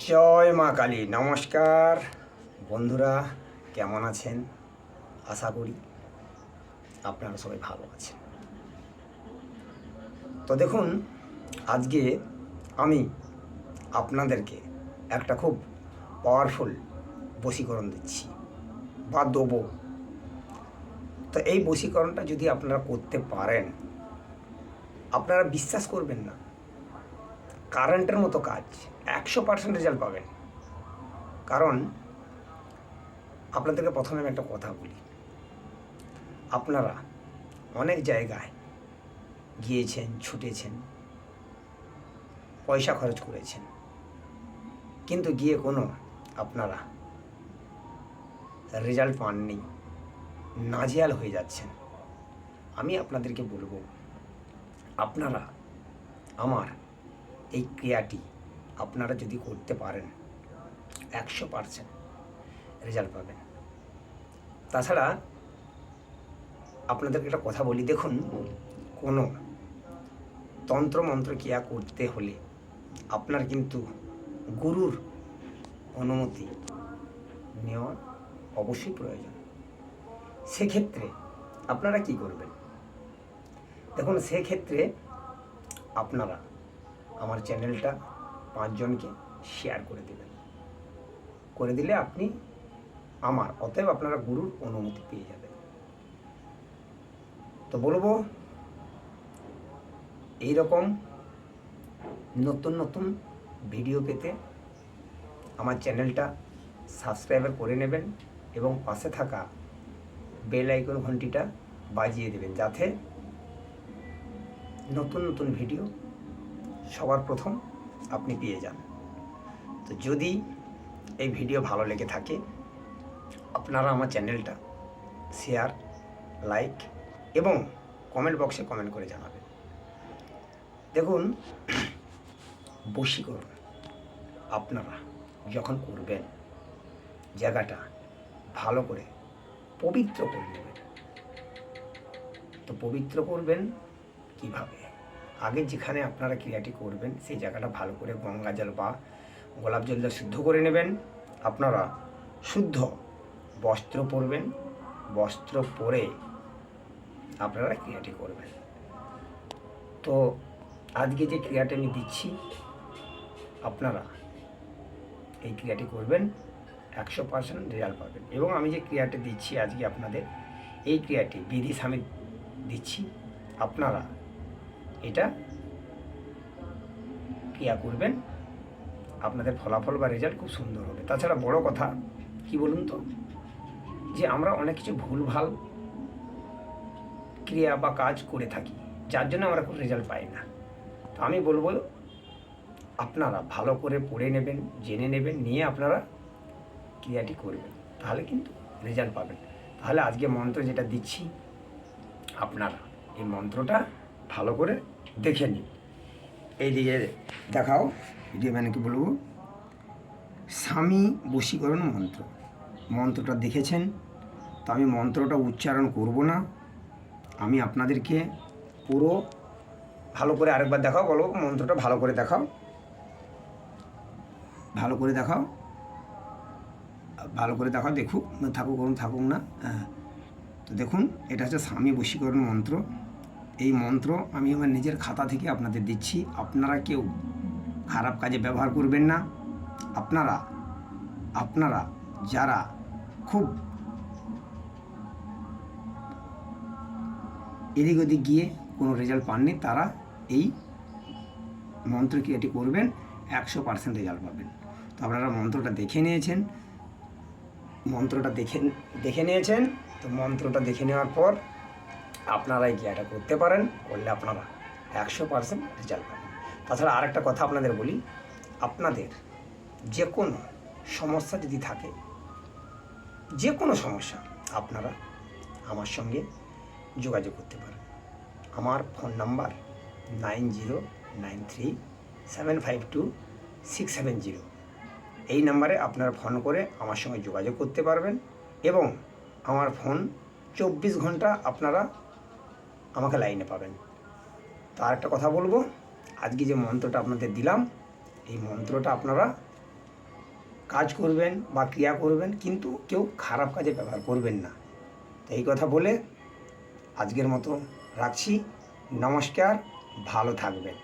জয় মা কালী। নমস্কার বন্ধুরা, কেমন আছেন? আশা করি আপনারা সবাই ভালো আছেন। তো দেখুন, আজকে আমি আপনাদেরকে একটা খুব পাওয়ারফুল বশীকরণ দিচ্ছি বা দেবো। তো এই বশীকরণটা যদি আপনারা করতে পারেন, আপনারা বিশ্বাস করবেন না, কারেন্টের মতো কাজ, 100% রেজাল্ট পাবেন। কারণ আপনাদেরকে প্রথমে আমি একটা কথা বলি, আপনারা অনেক জায়গায় গিয়েছেন, ছুটেছেন, পয়সা খরচ করেছেন, কিন্তু গিয়ে কোনো আপনারা রেজাল্ট পাননি, নাজেহাল হয়ে যাচ্ছেন। আমি আপনাদেরকে বলবো, আপনারা আমার এই ক্রিয়াটি আপনারা যদি করতে পারেন, 100% রেজাল্ট পাবেন। তাছাড়া আপনাদেরকে একটা কথা বলি, দেখুন, কোনো তন্ত্রমন্ত্র ক্রিয়া করতে হলে আপনার কিন্তু গুরুর অনুমতি নেওয়া অবশ্যই প্রয়োজন। সেক্ষেত্রে আপনারা কি করবেন? দেখুন, সেক্ষেত্রে আপনারা আমার চ্যানেলটা 5 জনকে শেয়ার করে দেবেন। করে দিলে আপনি অতএব আপনারা গুরুর অনুমতি পেয়ে যাবেন। তো বলবো, এইরকম নতুন নতুন ভিডিও পেতে আমার চ্যানেলটা সাবস্ক্রাইব করে নেবেন এবং পাশে থাকা বেল আইকন ঘন্টিটা বাজিয়ে দেবেন, যাতে নতুন নতুন ভিডিও সবার প্রথম আপনি পেয়ে যান। তো যদি এই ভিডিও ভালো লেগে থাকে, আপনারা আমার চ্যানেলটা শেয়ার, লাইক এবং কমেন্ট বক্সে কমেন্ট করে জানাবেন। দেখুন, বশীকরণ আপনারা যখন করবেন, জায়গাটা ভালো করে পবিত্র করে নেবেন। তো পবিত্র করবেন কিভাবে? আগে যেখানে আপনারা ক্রিয়াটি করবেন সেই জায়গাটা ভালো করে গঙ্গা জল বা গোলাপ জল দিয়ে শুদ্ধ করে নেবেন। আপনারা শুদ্ধ বস্ত্র পরবেন, বস্ত্র পরে আপনারা ক্রিয়াটি করবেন। তো আজকে যে ক্রিয়াটি আমি দিচ্ছি, আপনারা এই ক্রিয়াটি করবেন, 100% রেজাল্ট পাবেন। এবং আমি যে ক্রিয়াটি দিচ্ছি আজকে আপনাদের, এই ক্রিয়াটি বিধি সামিল দিচ্ছি। আপনারা এটা ক্রিয়া করবেন, আপনাদের ফলাফল বা রেজাল্ট খুব সুন্দর হবে। তাছাড়া বড় কথা কি বলুন তো, যে আমরা অনেক কিছু ভুলভাল ক্রিয়া বা কাজ করে থাকি, যার জন্য আমরা খুব রেজাল্ট পাই না। তো আমি বলবো, আপনারা ভালো করে পড়ে নেবেন, জেনে নেবেন, নিয়ে আপনারা ক্রিয়াটি করবেন, তাহলে কিন্তু রেজাল্ট পাবেন। তাহলে আজকে মন্ত্র যেটা দিচ্ছি, আপনারা এই মন্ত্রটা ভালো করে দেখে নিন। এইদিকে দেখাও, ভিডিও ম্যানকে বলবো, স্বামী বশীকরণ মন্ত্র। মন্ত্রটা দেখেছেন, তো আমি মন্ত্রটা উচ্চারণ করব না, আমি আপনাদেরকে পুরো ভালো করে আরেকবার দেখাও, বলো মন্ত্রটা ভালো করে দেখাও, ভালো করে দেখাও, ভালো করে দেখাও, দেখুক থাকুক থাকুক না। তো দেখুন, এটা হচ্ছে স্বামী বশীকরণ মন্ত্র। এই মন্ত্র আমি আমার নিজের খাতা থেকে আপনাদের দিচ্ছি। আপনারা কেউ খারাপ কাজে ব্যবহার করবেন না। আপনারা যারা খুব এদিক ওদিক গিয়ে কোনো রেজাল্ট পাননি, তারা এই মন্ত্র ক্রিয়াটি করবেন, 100% রেজাল্ট পাবেন। তো আপনারা মন্ত্রটা দেখে নিয়েছেন, তো মন্ত্রটা দেখে নেওয়ার পর আপনারা এই ক্রিয়াটা করতে পারেন, করলে আপনারা 100% রেজাল্ট পাবেন। তাছাড়া আরেকটা কথা আপনাদের বলি, আপনাদের যে কোনো সমস্যা যদি থাকে, যে কোনো সমস্যা, আপনারা আমার সঙ্গে যোগাযোগ করতে পারেন। আমার ফোন নাম্বার 9093752670। এই নাম্বারে আপনারা ফোন করে আমার সঙ্গে যোগাযোগ করতে পারবেন এবং আমার ফোন 24 ঘন্টা আপনারা আমাকে লাইনে পাবেন। তার একটা কথা বলবো, আজকে যে মন্ত্রটা আপনাদের দিলাম, এই মন্ত্রটা আপনারা কাজ করবেন বা ক্রিয়া করবেন, কিন্তু কেউ খারাপ কাজে ব্যবহার করবেন না। তো এই কথা বলে আজকের মতো রাখছি। নমস্কার, ভালো থাকবেন।